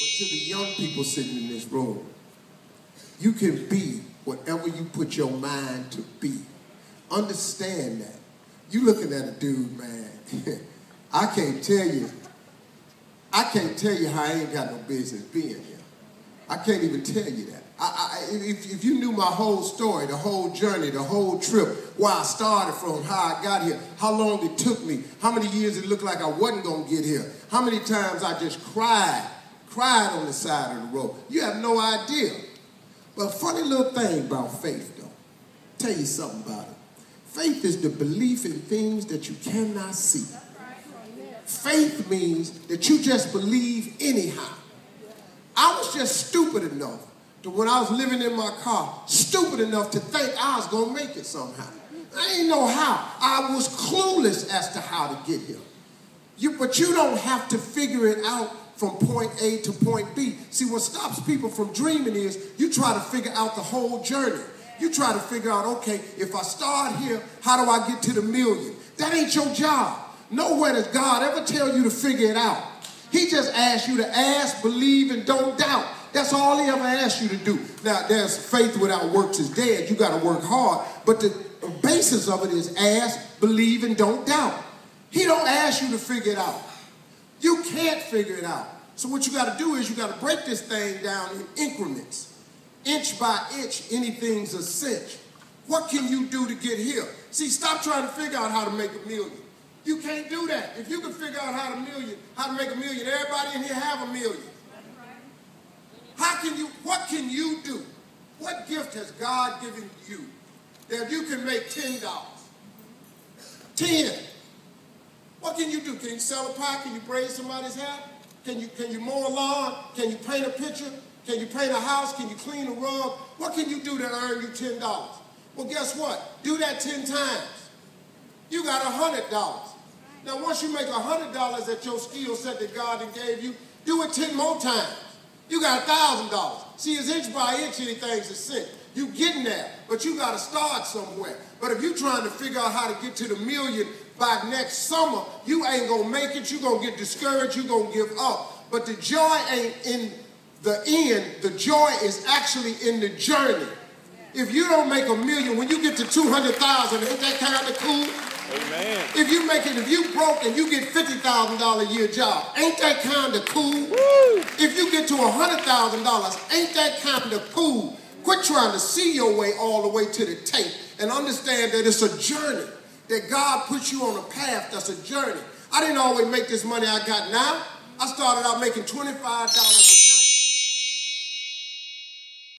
But to the young people sitting in this room, you can be whatever you put your mind to be. Understand that. You looking at a dude, man. I can't tell you how I ain't got no business being here. I can't even tell you that. If you knew my whole story, the whole journey, the whole trip, where I started from, how I got here, how long it took me, how many years it looked like I wasn't going to get here, how many times I just cried on the side of the road. You have no idea. But a funny little thing about faith, though. Tell you something about it. Faith is the belief in things that you cannot see. Faith means that you just believe anyhow. I was just stupid enough to, when I was living in my car, stupid enough to think I was going to make it somehow. I ain't know how. I was clueless as to how to get here. But you don't have to figure it out from point A to point B. See, what stops people from dreaming is you try to figure out the whole journey. You try to figure out, okay, if I start here, how do I get to the million? That ain't your job. Nowhere does God ever tell you to figure it out. He just asks you to ask, believe, and don't doubt. That's all he ever asks you to do. Now, there's faith without works is dead. You got to work hard. But the basis of it is ask, believe, and don't doubt. He don't ask you to figure it out. You can't figure it out. So what you got to do is you got to break this thing down in increments. Inch by inch, anything's a cinch. What can you do to get here? See, stop trying to figure out how to make a million. You can't do that. If you can figure out how to make a million, everybody in here have a million. What can you do? What gift has God given you that you can make $10? 10. What can you do? Can you sell a pie? Can you braid somebody's hair? Can you mow a lawn? Can you paint a picture? Can you paint a house? Can you clean a rug? What can you do to earn you $10? Well, guess what? Do that 10 times. You got $100. Now, once you make $100 at your skill set that God gave you, do it 10 more times. You got $1,000. See, it's inch by inch, anything's a cent. You getting there, but you got to start somewhere. But if you're trying to figure out how to get to the million by next summer, you ain't going to make it. You're going to get discouraged. You're going to give up. But the joy ain't in the end. The joy is actually in the journey. If you don't make a million, when you get to 200,000, ain't that kind of cool? Amen. If you broke and you get $50,000 a year job, ain't that kind of cool? Woo. If you get to $100,000, ain't that kind of cool? Quit trying to see your way all the way to the tape and understand that it's a journey, that God puts you on a path that's a journey. I didn't always make this money I got now. I started out making $25 a